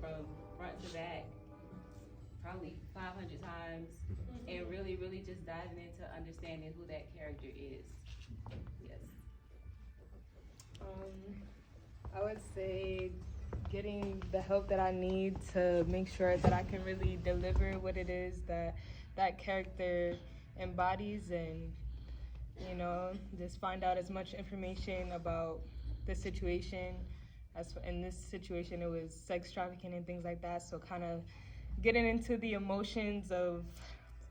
from front to back probably 500 times and really, really just diving into understanding who that character is. Yes. I would say getting the help that I need to make sure that I can really deliver what it is that that character embodies, and just find out as much information about the situation. As in this situation, it was sex trafficking and things like that. So kind of getting into the emotions of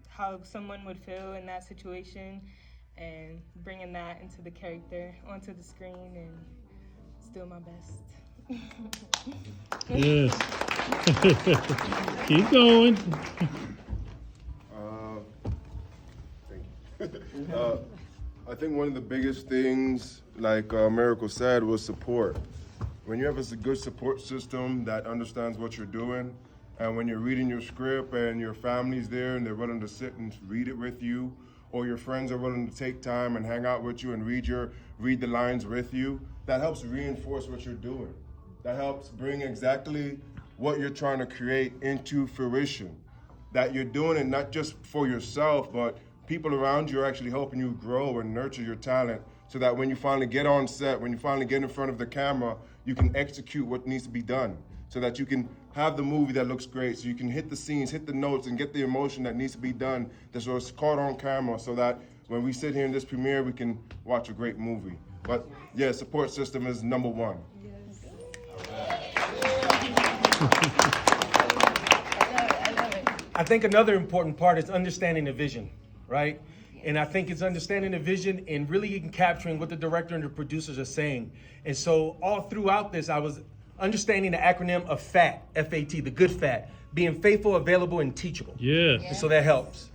how someone would feel in that situation and bringing that into the character onto the screen and still my best. Yes. Keep going. Thank you. I think one of the biggest things, like Miracle said, was support. When you have a good support system that understands what you're doing, and when you're reading your script and your family's there and they're willing to sit and read it with you, or your friends are willing to take time and hang out with you and read the lines with you, that helps reinforce what you're doing. That helps bring exactly what you're trying to create into fruition. That you're doing it not just for yourself, but people around you are actually helping you grow and nurture your talent, so that when you finally get on set, when you finally get in front of the camera, you can execute what needs to be done, so that you can have the movie that looks great, so you can hit the scenes, hit the notes, and get the emotion that needs to be done, that's what's caught on camera, so that when we sit here in this premiere, we can watch a great movie. But yeah, support system is number one. I think another important part is understanding the vision, right? And I think it's understanding the vision and really capturing what the director and the producers are saying. And so all throughout this, I was understanding the acronym of FAT, F-A-T, the good FAT, being faithful, available, and teachable. Yes. And so that helps.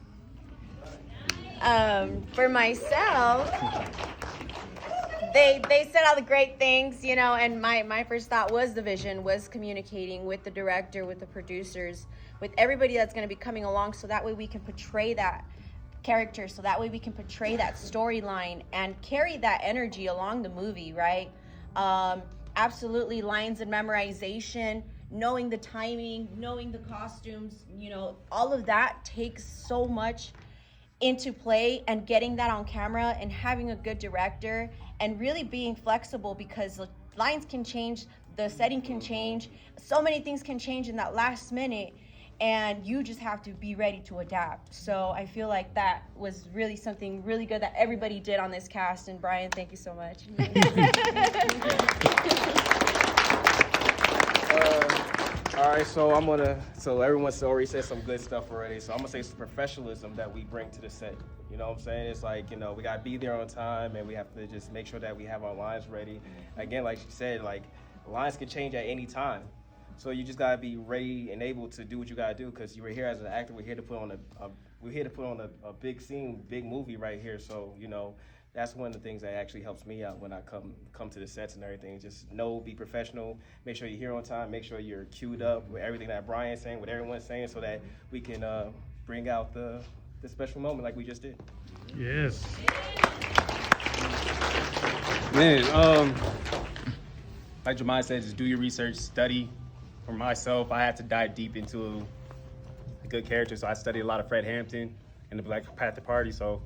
For myself, they said all the great things, and my first thought was the vision, was communicating with the director, with the producers, with everybody that's going to be coming along, so that way we can portray that character, so that way we can portray that storyline and carry that energy along the movie, right? Absolutely, lines and memorization, knowing the timing, knowing the costumes, all of that takes so much into play, and getting that on camera and having a good director and really being flexible, because the lines can change, the setting can change, so many things can change in that last minute, and you just have to be ready to adapt. So I feel like that was really something really good that everybody did on this cast, and Brian, thank you so much. All right, so everyone's already said some good stuff already, so I'm gonna say it's the professionalism that we bring to the set. You know what I'm saying? It's like, we gotta be there on time, and we have to just make sure that we have our lines ready. Again, like she said, like, lines can change at any time. So you just gotta be ready and able to do what you gotta do, because you were here as an actor. We're here to put on a big scene, big movie right here. So that's one of the things that actually helps me out when I come to the sets and everything. Just be professional, make sure you're here on time, make sure you're queued up with everything that Brian's saying, what everyone's saying, so that we can bring out the special moment like we just did. Yes. Man, like Jemai said, just do your research, study. For myself, I had to dive deep into a good character, so I studied a lot of Fred Hampton and the Black Panther Party, so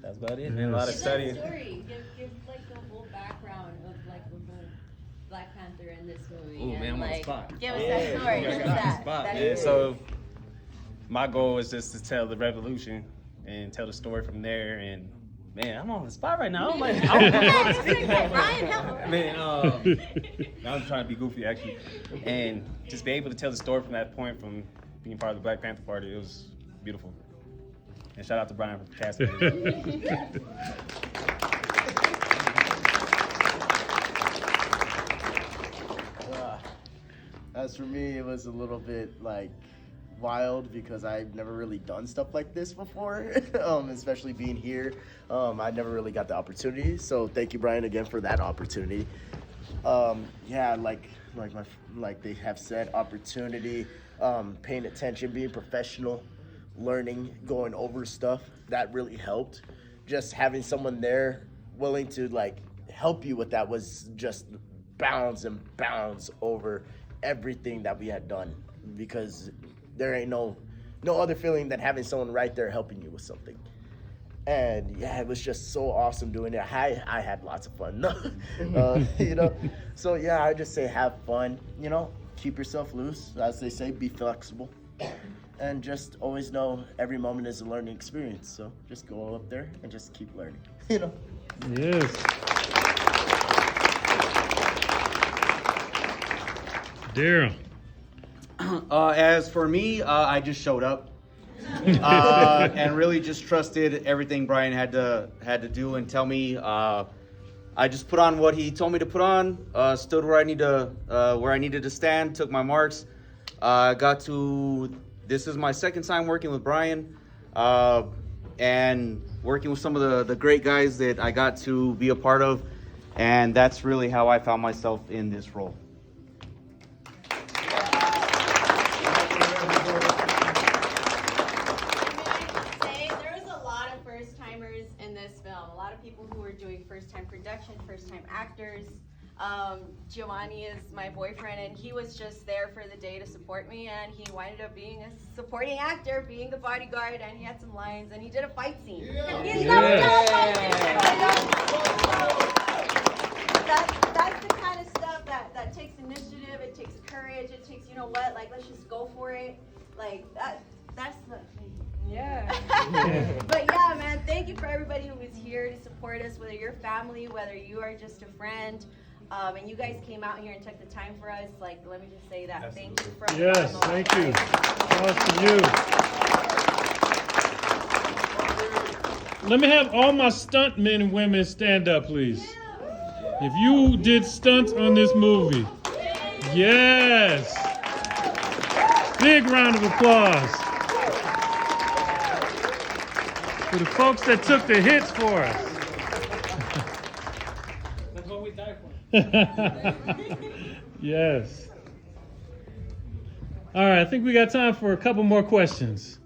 that's about it, man. A lot of studying. Story. Give like the whole background of like the whole Black Panther in this movie. Oh man, I'm on the spot. Give us that story. Give us that. That Yeah, is so my goal is just to tell the revolution and tell the story from there. And man, I'm on the spot right now. I'm like, Brian, help. man, I'm trying to be goofy actually, and just be able to tell the story from that point, from being part of the Black Panther Party. It was beautiful. And shout out to Brian for casting me. As for me, it was a little bit wild, because I've never really done stuff like this before, especially being here. I never really got the opportunity, so thank you, Brian, again for that opportunity. Yeah, like they have said, opportunity, paying attention, being professional, learning, going over stuff, that really helped. Just having someone there willing to help you with that was just bounds and bounds over everything that we had done, because there ain't no other feeling than having someone right there helping you with something. And yeah, it was just so awesome doing it. I had lots of fun, you know. So yeah, I just say have fun, you know, keep yourself loose, as they say, be flexible, and just always know every moment is a learning experience. So just go up there and just keep learning, you know. Yes. Daryl. As for me, I just showed up and really just trusted everything Brian had to do and tell me. I just put on what he told me to put on, stood where I needed to stand, took my marks. This is my second time working with Brian, and working with some of the great guys that I got to be a part of, and that's really how I found myself in this role. First-time production, first-time actors. Giovanni is my boyfriend, and he was just there for the day to support me, and he winded up being a supporting actor, being the bodyguard, and he had some lines, and he did a fight scene. That's the kind of stuff that takes initiative, it takes courage, it takes, you know what, like, let's just go for it. Like, that's the... Yeah. But yeah, man, thank you for everybody who was here to support us, whether you're family, whether you are just a friend, and you guys came out here and took the time for us. Like, let me just say that. Thank you for Yes, thank you. Applause to you. Let me have all my stunt men and women stand up, please. If you did stunts on this movie. Yes. Big round of applause. For the folks that took the hits for us. That's what we die for. Yes. All right, I think we got time for a couple more questions.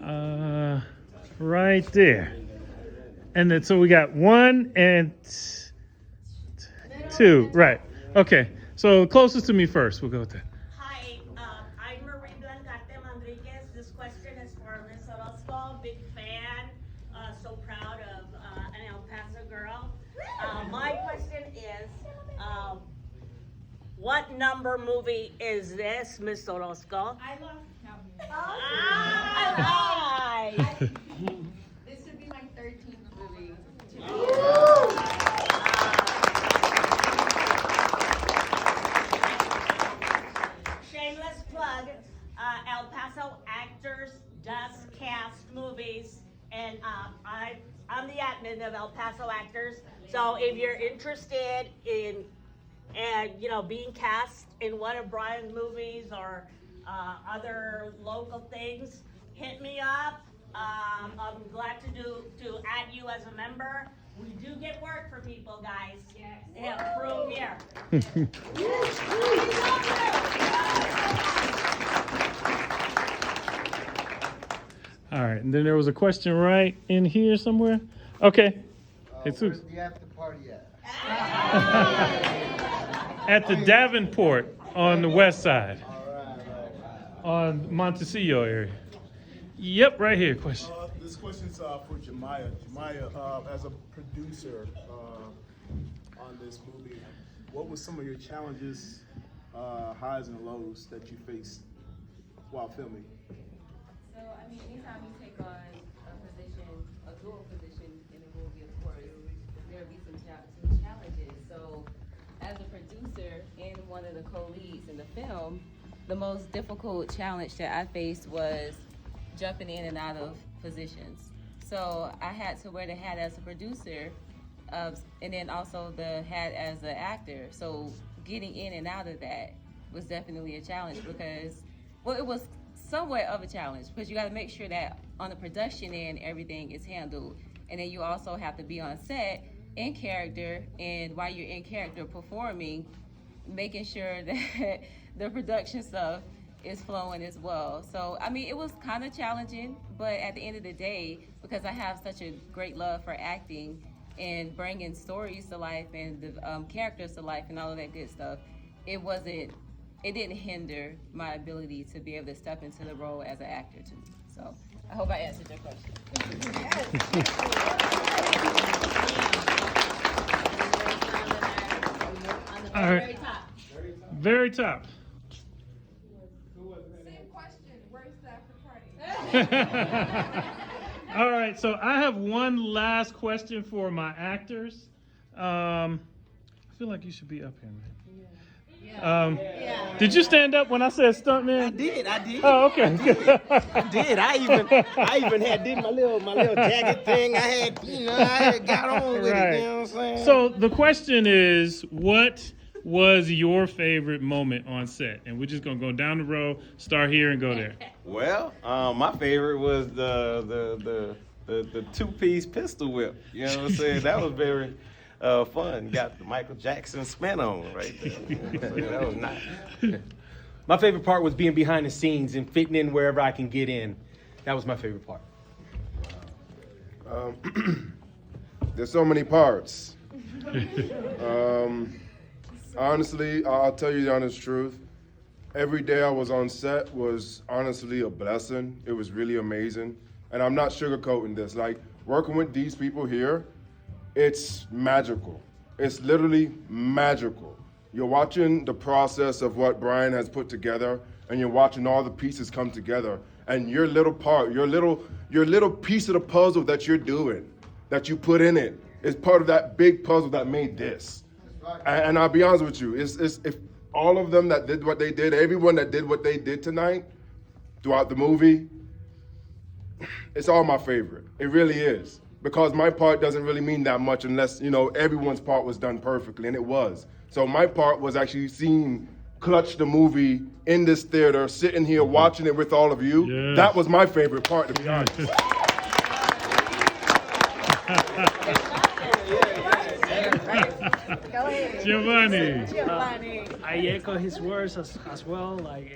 Right there. And then, so we got 1 and 2. Right. Okay. So closest to me first. We'll go with that. Hi, I'm Marie Blancarte Manriquez. This question is for Ms. Orozco. Big fan. So proud of an El Paso girl. My question is, what number movie is this, Ms. Orozco? I love This should be my 13th movie. Shameless plug. El Paso Actors does cast movies, and I'm the admin of El Paso Actors. So if you're interested in, being cast in one of Brian's movies or other local things, hit me up. I'm glad to add you as a member. We do get work for people, guys. Yes. Yeah, prove here. All right, and then there was a question right in here somewhere. Okay. Where's the after party at? At the Davenport on the west side. On Montecillo area. Yep, right here. Question. This question's for Jemiah. Jemiah, as a producer on this movie, what were some of your challenges, highs and lows that you faced while filming? So, anytime you take on a dual position in a movie, of course, there'll be some challenges. So, as a producer and one of the co-leads in the film, the most difficult challenge that I faced was jumping in and out of positions. So, I had to wear the hat as a producer, and then also the hat as an actor. So, getting in and out of that was definitely a challenge because, it was somewhat of a challenge because you got to make sure that on the production end everything is handled, and then you also have to be on set in character, and while you're in character performing, making sure that the production stuff is flowing as well. So it was kind of challenging, but at the end of the day, because I have such a great love for acting and bringing stories to life and the characters to life and all of that good stuff, it wasn't it didn't hinder my ability to be able to step into the role as an actor too. So I hope I answered your question. All right. Very top. Same question. Where's the after party? All right, so I have one last question for my actors. I feel like you should be up here, man. Did you stand up when I said stuntman? I did. Oh, okay. I did. I even had did my little jacket thing. I had got on with Right. it. You know what I'm saying? So the question is, what was your favorite moment on set? And we're just gonna go down the row, start here and go there. Well, my favorite was the two-piece pistol whip. You know what I'm saying? That was very fun. Got the Michael Jackson spin on right there. So that was nice. My favorite part was being behind the scenes and fitting in wherever I can get in. That was my favorite part. There's so many parts. Honestly, I'll tell you the honest truth. Every day I was on set was honestly a blessing. It was really amazing. And I'm not sugarcoating this. Like, working with these people here, it's magical. It's literally magical. You're watching the process of what Brian has put together, and you're watching all the pieces come together. And your little part, your little piece of the puzzle that you're doing, that you put in it, is part of that big puzzle that made this. And I'll be honest with you, it's if all of them that did what they did, everyone that did what they did tonight, throughout the movie, it's all my favorite. It really is. Because my part doesn't really mean that much unless, everyone's part was done perfectly, and it was. So my part was actually seeing Clutch the movie in this theater, sitting here watching it with all of you. Yes. That was my favorite part, to be honest. Giovanni. I echo his words as well. Like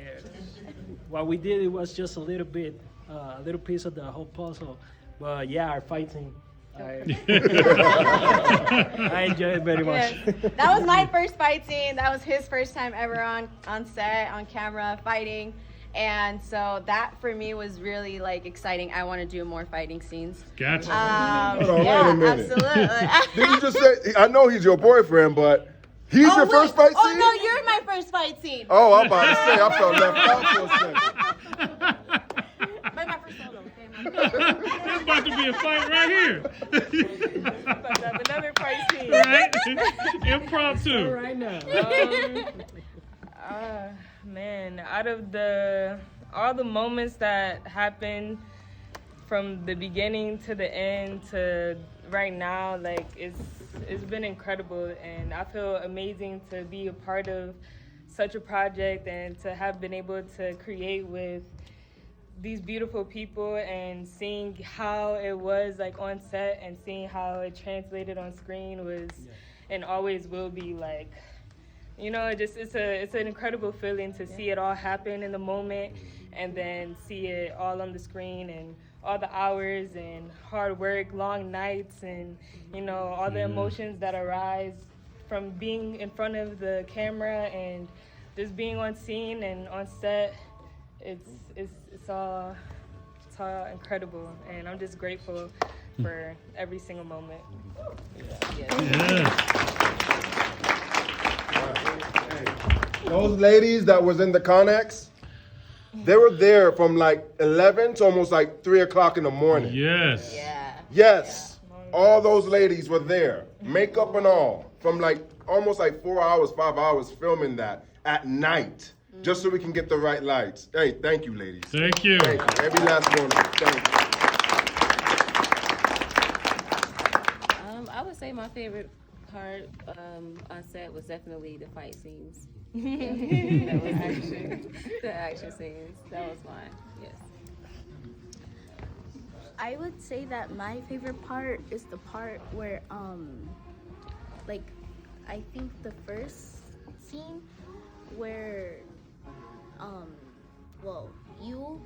what we did, it was just a little bit, a little piece of the whole puzzle. But yeah, our fighting, I enjoy it very much. Yes. That was my first fight scene. That was his first time ever on set, on camera, fighting. And so that for me was really exciting. I want to do more fighting scenes. Gotcha. Hold on, yeah, wait a minute. absolutely. Did you just say, I know he's your boyfriend, but he's your first fight scene? Oh, no, you're my first fight scene. Oh, I'm about to say, I felt left out for a second. My first solo. There's about to be a fight right here. Another fight scene. Right? Impromptu. Right now. Man, out of all the moments that happened from the beginning to the end to right now, it's been incredible, and I feel amazing to be a part of such a project and to have been able to create with these beautiful people and seeing how it was on set and seeing how it translated on screen was and always will be it's an incredible feeling to see it all happen in the moment and then see it all on the screen and all the hours and hard work, long nights, and all the emotions that arise from being in front of the camera and just being on scene and on set. It's all incredible, and I'm just grateful for every single moment. Those ladies that was in the Connex, they were there from 11 to almost 3 o'clock in the morning. Yes. Yes. All those ladies were there, makeup and all, from almost 4 hours, 5 hours filming that at night, just so we can get the right lights. Hey, thank you, ladies. Thank you. Thank you. Every last one of you. Thank you. I would say my favorite part on set was definitely the fight scenes. The action scenes. That was mine. Yes. I would say that my favorite part is the part where I think the first scene where you,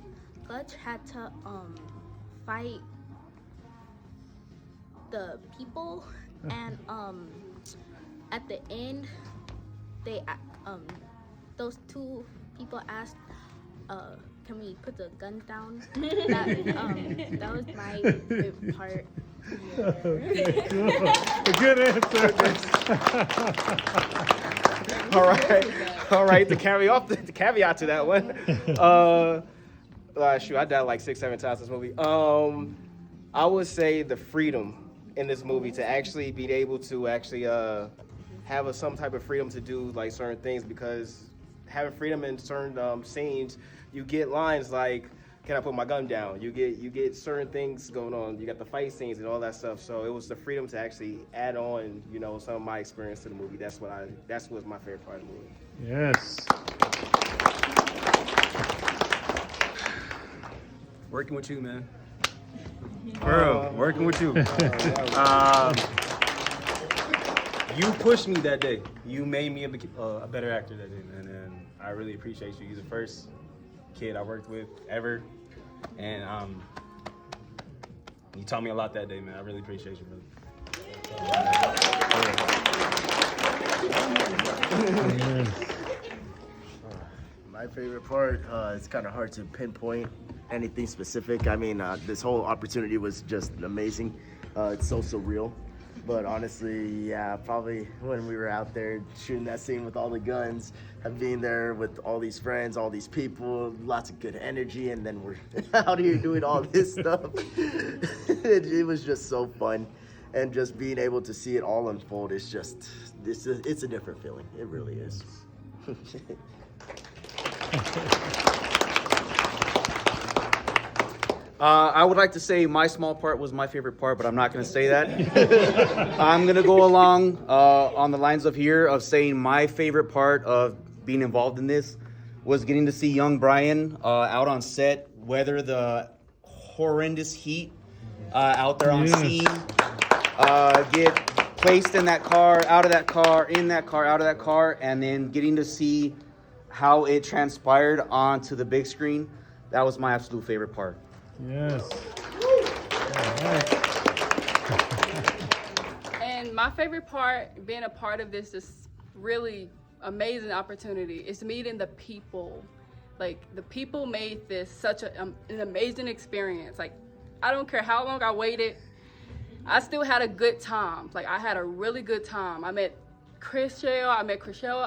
Clutch, had to fight the people, and at the end those two people asked, can we put the gun down? That was my favorite part. Okay, cool. Good answer. All right. To carry off the caveat to that one, shoot, I died like 6-7 times in this movie. I would say the freedom in this movie to actually be able to actually have some type of freedom to do like certain things, because having freedom in certain scenes, you get lines like, "Can I put my gun down?" You get certain things going on. You got the fight scenes and all that stuff. So it was the freedom to actually add on, some of my experience to the movie. That's what was my favorite part of the movie. Yes. Working with you, man. Bro, working with you. You pushed me that day. You made me a better actor that day, man. And I really appreciate you. You're the first kid I worked with ever. And you taught me a lot that day, man. I really appreciate you, brother. My favorite part, it's kind of hard to pinpoint anything specific. I mean, this whole opportunity was just amazing. It's so surreal. But honestly, yeah, probably when we were out there shooting that scene with all the guns, and being there with all these friends, all these people, lots of good energy, and then we're out here doing all this stuff. It was just so fun. And just being able to see it all unfold is just, it's a different feeling. It really is. I would like to say my small part was my favorite part, but I'm not going to say that. I'm going to go along on the lines of saying my favorite part of being involved in this was getting to see young Brian out on set, weather the horrendous heat out there on scene, get placed in that car, out of that car, in that car, out of that car, and then getting to see how it transpired onto the big screen. That was my absolute favorite part. Yes. And my favorite part, being a part of this really amazing opportunity, is meeting the people. Like, the people made this such an amazing experience. Like, I don't care how long I waited, I still had a good time. Like, I had a really good time. I met Chriselle, I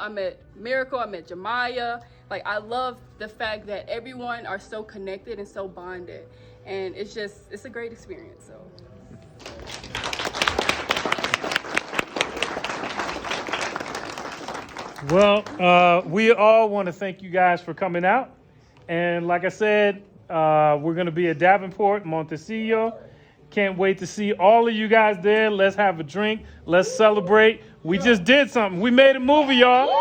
met Miracle, I met Jemiah. Like, I love the fact that everyone are so connected and so bonded. And it's a great experience, so. Well, we all want to thank you guys for coming out. And like I said, we're going to be at Davenport, Montecillo. Can't wait to see all of you guys there. Let's have a drink. Let's celebrate. We just did something. We made a movie, y'all.